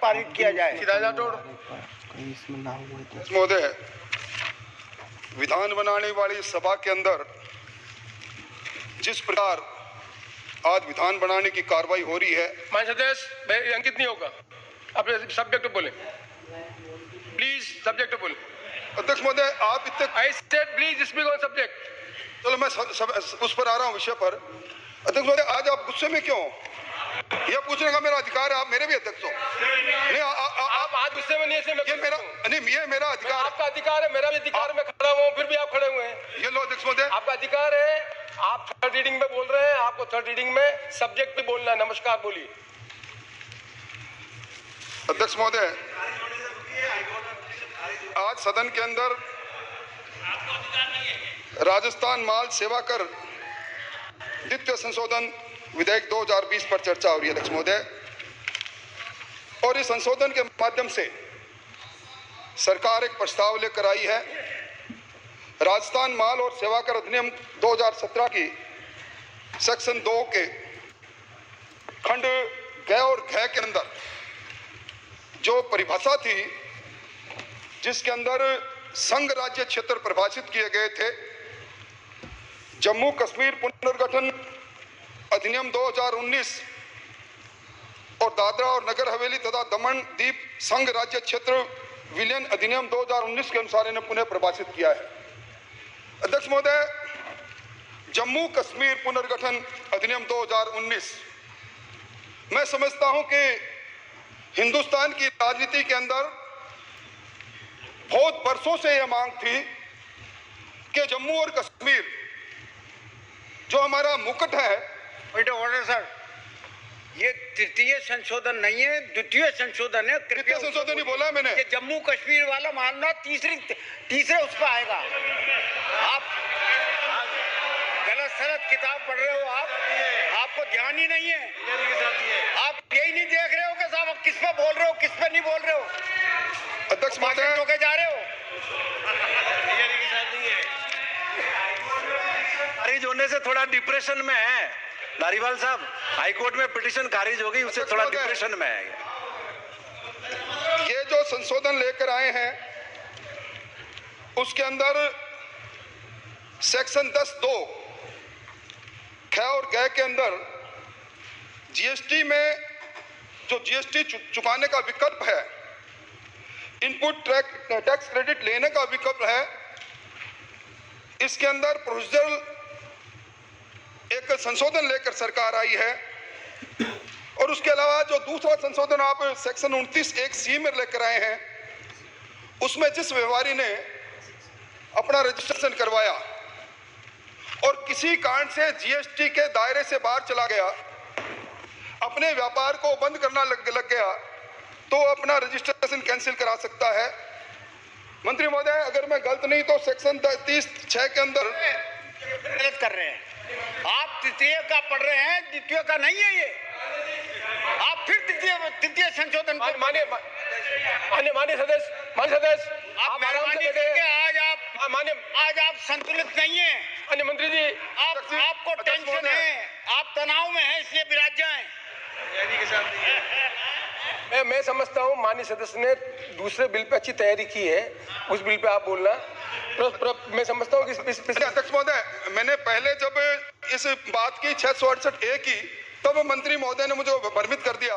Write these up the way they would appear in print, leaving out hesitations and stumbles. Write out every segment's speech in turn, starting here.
पारित किया जाए। महोदय, विधान बनाने वाली सभा के अंदर जिस प्रकार आज विधान बनाने की कार्रवाई हो रही है, माननीय सदस्य अंकित नहीं होगा, अपने सब्जेक्ट बोले प्लीज, सब्जेक्ट बोले। अध्यक्ष महोदय आप इतने I said please speak on subject. चलो मैं उस पर आ रहा हूँ विषय पर। अध्यक्ष महोदय आज आप गुस्से में क्यों? यह पूछने का मेरा अधिकार है, आप मेरे भी अध्यक्ष हो। नहीं आप आज गुस्से में नहीं है, ये मेरा अधिकार, आपका अधिकार है, मेरा भी अधिकार, मैं खड़ा हुआ हूँ फिर भी आप खड़े हुए हैं। ये लो अध्यक्ष महोदय, आपका अधिकार है, आप थर्ड रीडिंग में बोल रहे हैं, आपको थर्ड रीडिंग में सब्जेक्ट पे बोलना है। नमस्कार बोलिए। अध्यक्ष महोदय आज सदन के अंदर राजस्थान माल सेवा कर द्वितीय संशोधन विधेयक 2020 पर चर्चा हो रही है अध्यक्ष महोदय, और इस संशोधन के माध्यम से सरकार एक प्रस्ताव लेकर आई है। राजस्थान माल और सेवा कर अधिनियम 2017 की सेक्शन 2 के खंड ग और घ के अंदर जो परिभाषा थी, जिसके अंदर संघ राज्य क्षेत्र परिभाषित किए गए थे, जम्मू कश्मीर पुनर्गठन अधिनियम 2019 और दादरा और नगर हवेली तथा दमन दीप संघ राज्य क्षेत्र विलयन अधिनियम 2019 के अनुसार इन्हें पुनः परिभाषित किया है। अध्यक्ष महोदय, जम्मू कश्मीर पुनर्गठन अधिनियम 2019, मैं समझता हूं कि हिंदुस्तान की राजनीति के अंदर बहुत वर्षों से यह मांग थी कि जम्मू और कश्मीर जो हमारा मुकुट है। पॉइंट ऑफ ऑर्डर सर, ये तृतीय संशोधन नहीं है, द्वितीय संशोधन है। तृतीय संशोधन ही बोला मैंने। ये जम्मू कश्मीर वाला मामला तीसरे उस पर आएगा। आप गलत सलत किताब पढ़ रहे हो, आपको ध्यान ही नहीं है। आप यही नहीं देख रहे हो कि साहब आप किस पे बोल रहे हो, किस पे नहीं बोल रहे हो। अध्यक्ष महोदय होके जा रहे हो। खारिज होने से थोड़ा डिप्रेशन में है धारीवाल साहब, हाईकोर्ट में पिटीशन खारिज हो गई, उससे थोड़ा डिप्रेशन में है। ये जो संशोधन लेकर आए हैं उसके अंदर सेक्शन 10(2) ख और ग के अंदर जीएसटी में जो जीएसटी चुकाने का विकल्प है, इनपुट टैक्स क्रेडिट लेने का विकल्प है, इसके अंदर प्रोसीजरल एक संशोधन लेकर सरकार आई है। और उसके अलावा जो दूसरा संशोधन आप सेक्शन 29(1)(c) में लेकर आए हैं, उसमें जिस व्यापारी ने अपना रजिस्ट्रेशन करवाया और किसी कारण से जीएसटी के दायरे से बाहर चला गया, अपने व्यापार को बंद करना लग गया, तो अपना रजिस्ट्रेशन कैंसिल करा सकता है। मंत्री महोदय, अगर मैं गलत नहीं तो सेक्शन 30(6) के अंदर गलत कर रहे हैं। आप तृतीय का पढ़ रहे हैं, द्वितीय का नहीं है ये। आप फिर तृतीय संशोधन मान्य सदस्य आप मेहरबानी करके आज आप संतुलित नहीं है। अन्य मंत्री जी, आपको टेंशन है, आप तनाव में हैं, इसलिए विराज जाएं। मैं समझता हूँ माननीय सदस्य ने दूसरे बिल पे अच्छी तैयारी की है, उस बिल पे आप बोलना। मैं समझता हूँ कि अध्यक्ष महोदय, मैंने पहले जब इस बात की 668(a) की, तब मंत्री महोदय ने मुझे भ्रमित कर दिया।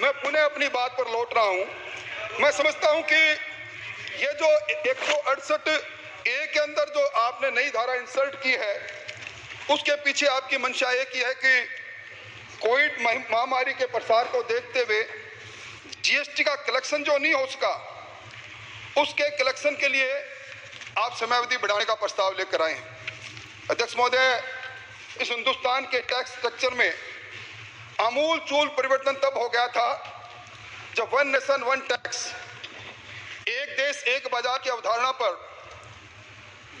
मैं पुनः अपनी बात पर लौट रहा हूँ। मैं समझता हूँ कि ये जो 168(a) के अंदर जो आपने नई धारा इंसर्ट की है, उसके पीछे आपकी मंशा एक ही है कि कोविड महामारी के प्रसार को देखते हुए जीएसटी का कलेक्शन जो नहीं हो सका, उसके कलेक्शन के लिए आप समयावधि बढ़ाने का प्रस्ताव लेकर आए हैं। अध्यक्ष महोदय, इस हिंदुस्तान के टैक्स स्ट्रक्चर में आमूल चूल परिवर्तन तब हो गया था जब वन नेशन वन टैक्स, एक देश एक बाजार की अवधारणा पर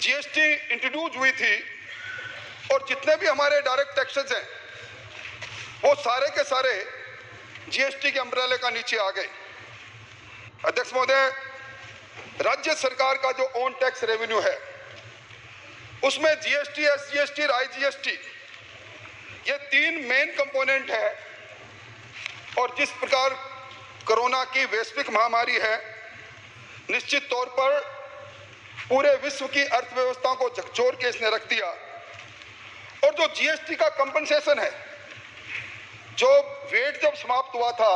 जीएसटी इंट्रोड्यूस हुई थी, और जितने भी हमारे डायरेक्ट टैक्सेस हैं वो सारे के सारे जीएसटी के अम्ब्रेले का नीचे आ गए। अध्यक्ष महोदय, राज्य सरकार का जो ओन टैक्स रेवेन्यू है, उसमें जीएसटी, एसजीएसटी और आईजीएसटी, ये 3 मेन कंपोनेंट है। और जिस प्रकार कोरोना की वैश्विक महामारी है, निश्चित तौर पर पूरे विश्व की अर्थव्यवस्था को झकझोर के इसने रख दिया। और जो जीएसटी का कंपनसेशन है, जो वेट जब समाप्त हुआ था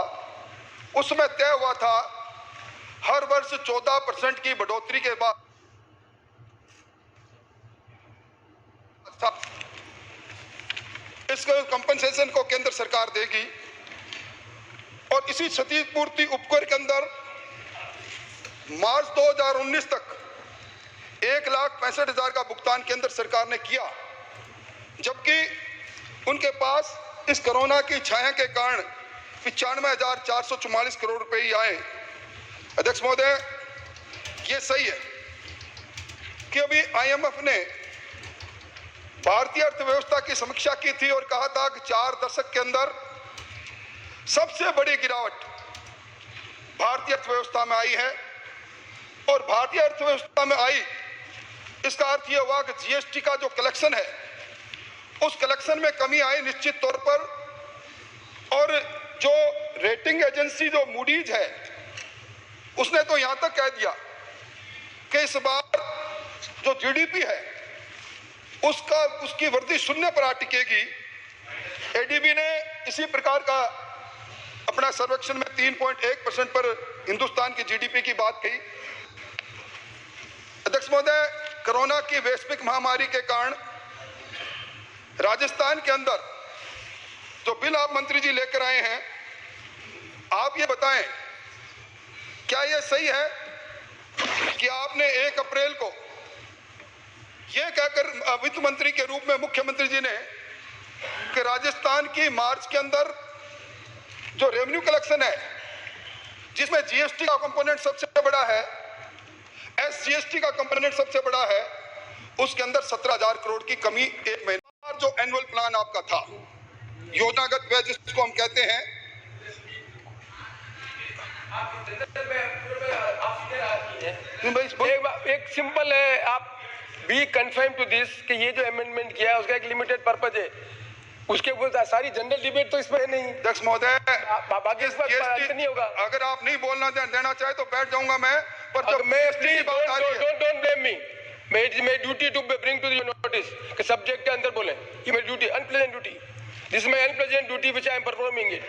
उसमें तय हुआ था हर वर्ष 14% की बढ़ोतरी के बाद इस कंपनसेशन को केंद्र सरकार देगी और इसी क्षतिपूर्ति उपकर के अंदर मार्च 2019 तक 1,65,000 का भुगतान केंद्र सरकार ने किया, जबकि उनके पास इस कोरोना की छाया के कारण 95,444 करोड़ रुपए ही आए। अध्यक्ष महोदय, ये सही है कि अभी आईएमएफ ने भारतीय अर्थव्यवस्था की समीक्षा की थी और कहा था कि 4 दशक के अंदर सबसे बड़ी गिरावट भारतीय अर्थव्यवस्था में आई है। और भारतीय अर्थव्यवस्था में आई, इसका अर्थ यह हुआ कि जीएसटी का जो कलेक्शन है उस कलेक्शन में कमी आई निश्चित तौर पर। और जो रेटिंग एजेंसी जो मूडीज है उसने तो यहां तक कह दिया कि इस बार जो जीडीपी है उसकी वृद्धि 0 पर आ टिकेगी। एडीबी ने इसी प्रकार का अपना सर्वेक्षण में 3.1% पर हिंदुस्तान की जीडीपी की बात कही। अध्यक्ष महोदय, कोरोना की वैश्विक महामारी के कारण राजस्थान के अंदर जो बिल आप मंत्री जी लेकर आए हैं, आप ये बताएं, क्या ये सही है कि आपने 1 अप्रैल को ये कहकर वित्त मंत्री के रूप में मुख्यमंत्री जी ने कि राजस्थान की मार्च के अंदर जो रेवेन्यू कलेक्शन है, जिसमें जीएसटी का कंपोनेंट सबसे बड़ा है, एसजीएसटी का कंपोनेंट सबसे बड़ा है, उसके अंदर 17,000 करोड़ की कमी 1 महीना जो एनुअल प्लान आपका था, योजनागत व्यय जिसको हम कहते हैं, एक सिंपल है, आप बी कन्फर्म टू दिस कि ये जो अमेंडमेंट किया है उसका एक लिमिटेड पर्पज है, उसके ऊपर सारी जनरल डिबेट तो इसमें है नहीं। अध्यक्ष महोदय, बाकी इस पर नहीं होगा। अगर आप नहीं बोलना देना चाहे तो बैठ जाऊंगा मैं, पर जब मैं डोंट ब्लेम मी, मेरी duty to bring to your notice कि सब्जेक्ट के अंदर बोले, ये मेरी duty, unpleasant duty, this my unpleasant duty which I am performing it.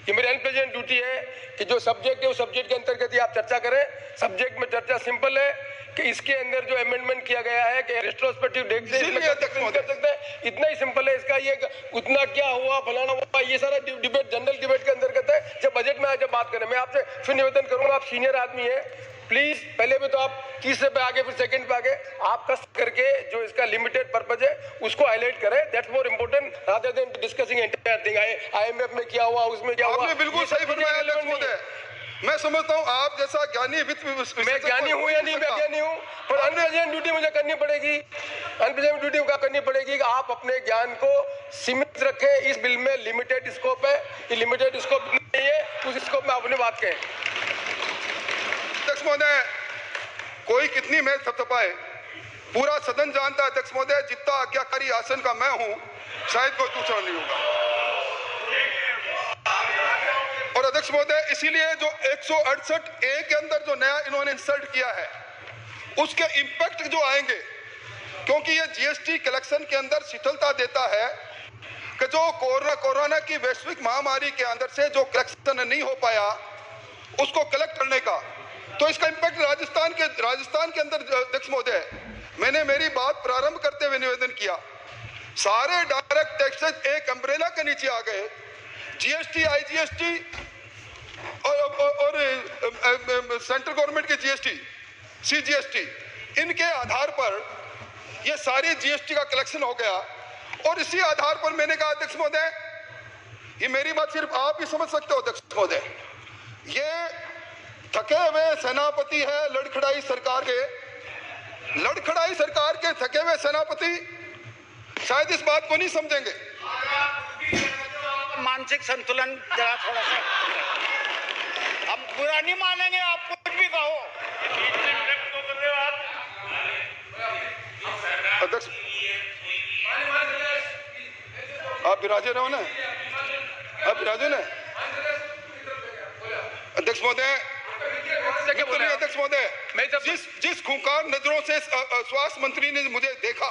ये मेरी अनप्लेजेंट ड्यूटी है कि जो सब्जेक्ट है उस सब्जेक्ट के अंतर्गत ही आप चर्चा करें। सब्जेक्ट में चर्चा सिंपल है कि इसके अंदर जो अमेंडमेंट किया गया है कि रेट्रोस्पेक्टिव डेट से कर सकते हैं, इतना ही सिंपल है इसका। ये उतना क्या हुआ, फलाना हुआ, ये सारा डिबेट जनरल डिबेट के अंतर्गत है। जब बजट में जब बात करें, मैं आपसे फिर निवेदन करूंगा, आप सीनियर आदमी है, प्लीज पहले भी तो आप तीसरे पे आगे फिर सेकंड पे आगे आप कष्ट करके जो इसका लिमिटेड पर्पज है उसको हाईलाइट करें। That's more important rather than discussing entire thing. IMF में क्या हुआ, उसमें क्या हुआ, आपने बिल्कुल सही फरमाया अध्यक्ष महोदय। मैं समझता हूं आप जैसा ज्ञानी वित्त मैं ज्ञानी हूं या नहीं, मैं ज्ञानी हूं, पर अनप्लेजेंट ड्यूटी मुझे करनी पड़ेगी। अनप्लेजेंट ड्यूटी क्या करनी पड़ेगी कि आप अपने ज्ञान को सीमित रखें। इस बिल में लिमिटेड स्कोप है, ये लिमिटेड स्कोप नहीं है, उस स्कोप में अपनी बात कहें। अध्यक्ष महोदय, कोई कितनी मैं थपथपाए, पूरा सदन जानता है अध्यक्ष महोदय, जितना आज्ञाकारी आसन का मैं हूं शायद कोई दूसरा नहीं होगा। और अध्यक्ष महोदय, इसीलिए जो 168A के अंदर जो नया इन्होंने इंसर्ट किया है उसके इंपैक्ट जो आएंगे, क्योंकि ये जीएसटी कलेक्शन के अंदर शिथिलता देता है कि जो कोरोना की वैश्विक महामारी के अंदर से जो कलेक्शन नहीं हो पाया उसको कलेक्ट करने का, तो इसका इंपैक्ट राजस्थान के अंदर अध्यक्ष महोदय, मैंने मेरी बात प्रारंभ करते हुए निवेदन किया, सारे डायरेक्ट टैक्सेस एक अम्ब्रेला के नीचे आ गए। जीएसटी, आईजीएसटी और सेंट्रल गवर्नमेंट की जीएसटी, सीजीएसटी, इनके आधार पर ये सारी जीएसटी का कलेक्शन हो गया। और इसी आधार पर मैंने कहा अध्यक्ष महोदय, ये मेरी बात सिर्फ आप ही समझ सकते हो अध्यक्ष महोदय, ये थके हुए सेनापति है लड़खड़ाई सरकार के थके हुए सेनापति शायद इस बात को नहीं समझेंगे। मानसिक संतुलन जरा थोड़ा सा, हम बुरा नहीं मानेंगे, आप कुछ भी कहो। अध्यक्ष, आप विराजे रहो ना, आप विराजे ना अध्यक्ष। अध्यक्ष महोदय, अध्यक्ष महोदय, जिस खूंखार नजरों से स्वास्थ्य मंत्री ने मुझे देखा,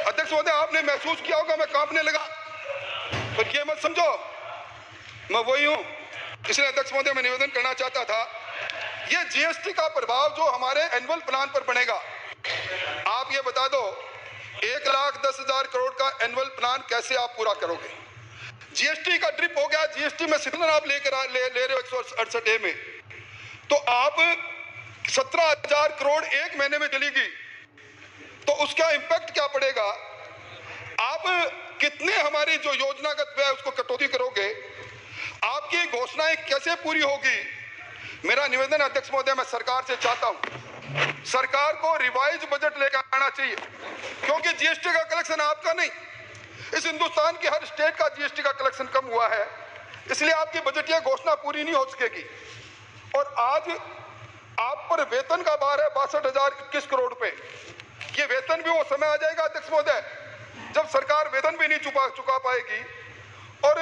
अध्यक्ष महोदय आपने महसूस किया होगा मैं कांपने लगा, पर ये मत समझो मैं वही हूं। इसलिए अध्यक्ष महोदय मैं निवेदन करना चाहता था, ये जीएसटी का प्रभाव जो हमारे एनुअल प्लान पर बनेगा, आप ये बता दो 1,10,000 करोड़ का एनुअल प्लान कैसे आप पूरा करोगे? जीएसटी का ड्रिप हो गया, जीएसटी में सिग्नल आप ले रहे हो 168A में, तो आप 17,000 करोड़ एक महीने में चलेगी, तो उसका इंपैक्ट क्या पड़ेगा? आप कितने हमारी जो योजनागत व्यय उसको कटौती करोगे? आपकी घोषणाएं कैसे पूरी होगी? मेरा निवेदन अध्यक्ष महोदय मैं सरकार से चाहता हूं, सरकार को रिवाइज बजट लेकर आना चाहिए, क्योंकि जीएसटी का कलेक्शन आपका नहीं, इस हिंदुस्तान के हर स्टेट का जीएसटी का कलेक्शन कम हुआ है, इसलिए आपकी बजटीय घोषणा पूरी नहीं हो सकेगी। और आज आप पर वेतन का भार है 62,021 करोड़ रुपए। ये वेतन भी वो समय आ जाएगा अध्यक्ष महोदय जब सरकार वेतन भी नहीं चुका पाएगी। और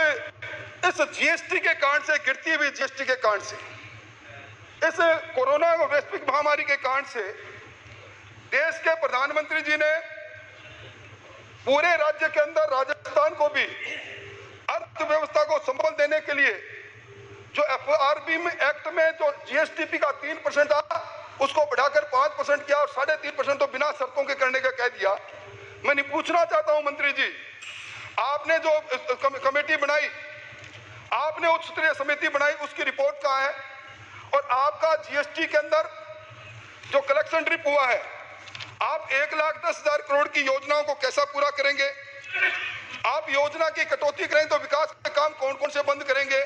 इस जीएसटी के कारण से, गिरती हुई जीएसटी के कारण से, इस कोरोना वैश्विक महामारी के कारण से देश के प्रधानमंत्री जी ने पूरे राज्य के अंदर राजस्थान को भी अर्थव्यवस्था को संबल देने के लिए जो FRB में एक्ट में जो जीएसटीपी का 3% था उसको बढ़ाकर 5% किया और 3.5% तो बिना शर्तों के करने का कह दिया। मैं पूछना चाहता हूं मंत्री जी, आपने जो कमेटी बनाई, आपने उच्च स्तरीय समिति बनाई, उसकी रिपोर्ट कहां है? और आपका जीएसटी के अंदर जो कलेक्शन ड्रिप हुआ है, आप 1,10,000 करोड़ की योजनाओं को कैसा पूरा करेंगे? आप योजना की कटौती करें तो विकास के काम कौन कौन से बंद करेंगे?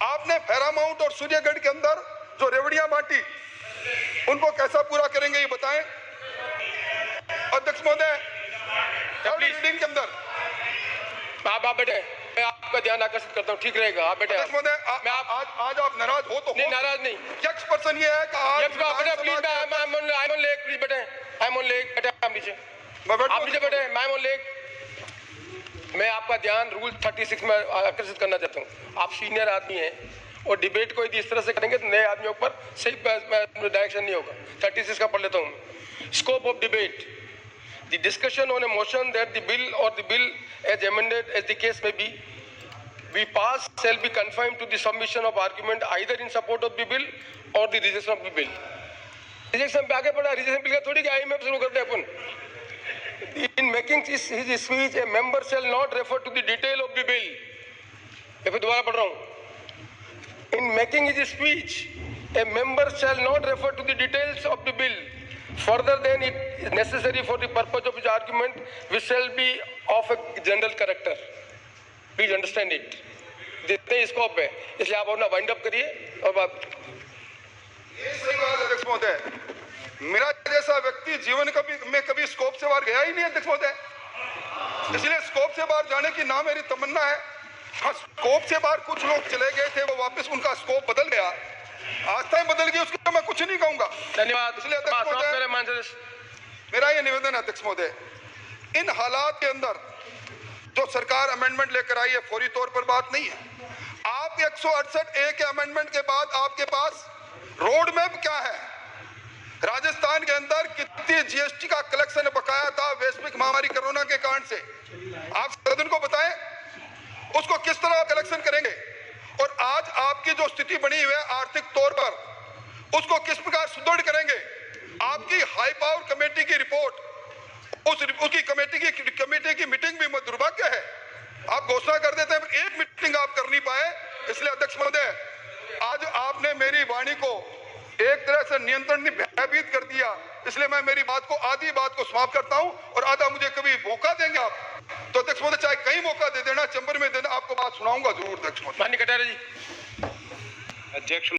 आपने पैरामाउंट और सूर्यगढ़ के अंदर जो रेवड़ियां बांटी उनको कैसा पूरा करेंगे ये बताएं। अध्यक्ष महोदय रीडिंग के अंदर आप बैठे, मैं आपका ध्यान आकर्षित करता हूँ, ठीक रहेगा आप बैठे। अध्यक्ष महोदय आज आप नाराज हो तो नहीं, नाराज नहीं। यक्ष पर्सन ये है कि आज please I am on leg, please बैठे, आई एम ऑन लेग, बैठे आप नीचे, आप नीचे बैठे, मैं ऑन लेग। मैं आपका ध्यान रूल 36 में आकर्षित करना चाहता हूँ। आप सीनियर आदमी हैं और डिबेट को यदि इस तरह से करेंगे तो नए आदमियों पर सही डायरेक्शन नहीं होगा। 36 का पढ़ लेता हूँ। Scope of debate, the discussion on a motion that the bill or the bill as amended as the case may be passed shall be confined to the submission of argument either in support of the bill or the rejection of the bill. Rejection पे आगे बढ़ा, rejection bill का थोड़ी कि आई में शुरू करते हैं अपन। In making his speech, a member shall not refer to the detail of the bill. मैं फिर दोबारा पढ़ रहा हूँ। In making his speech, a member shall not refer to the details of the bill further than it is necessary for the purpose of his argument, which shall be of a general character. Please understand it. जितने scope है, इसलिए आप अपना wind up करिए और बात। ये सही बात है अध्यक्ष महोदय, मेरा जैसा व्यक्ति जीवन में कभी स्कोप से बाहर गया ही नहीं अध्यक्ष महोदय, इसलिए स्कोप से बाहर जाने की ना मेरी तमन्ना है। हाँ, स्कोप से बाहर कुछ लोग चले गए थे, वो वापस उनका स्कोप बदल गया, आस्थाएं बदल गई, उसके मैं कुछ नहीं कहूंगा। धन्यवाद। इसलिए अध्यक्ष महोदय मेरा ये निवेदन है अध्यक्ष महोदय, इन हालात के अंदर जो सरकार अमेंडमेंट लेकर आई है फौरी तौर पर बात नहीं है। आप 168A के अमेंडमेंट के बाद आपके पास रोड मैप क्या है? राजस्थान के अंदर कितनी जीएसटी का कलेक्शन बकाया था वैश्विक महामारी कोरोना के कारण से, आप सदन को बताएं, उसको किस तरह कलेक्शन करेंगे? और आज आपकी जो स्थिति बनी हुई है आर्थिक तौर पर, उसको किस प्रकार सुदृढ़ करेंगे? आपकी हाई पावर कमेटी की रिपोर्ट, उसकी कमेटी की मीटिंग भी दुर्भाग्य है। आप घोषणा कर देते हैं, एक मीटिंग आप कर नहीं पाए। इसलिए अध्यक्ष महोदय, आज आपने मेरी वाणी को एक तरह से नियंत्रण में भयभीत कर दिया, इसलिए मैं मेरी बात को आधी बात को समाप्त करता हूं और आधा मुझे कभी मौका देंगे आप तो अध्यक्ष महोदय चाहे कहीं मौका दे देना, चैम्बर में देना, आपको बात सुनाऊंगा जरूर अध्यक्ष महोदय। माननीय कटारे जी। अध्यक्ष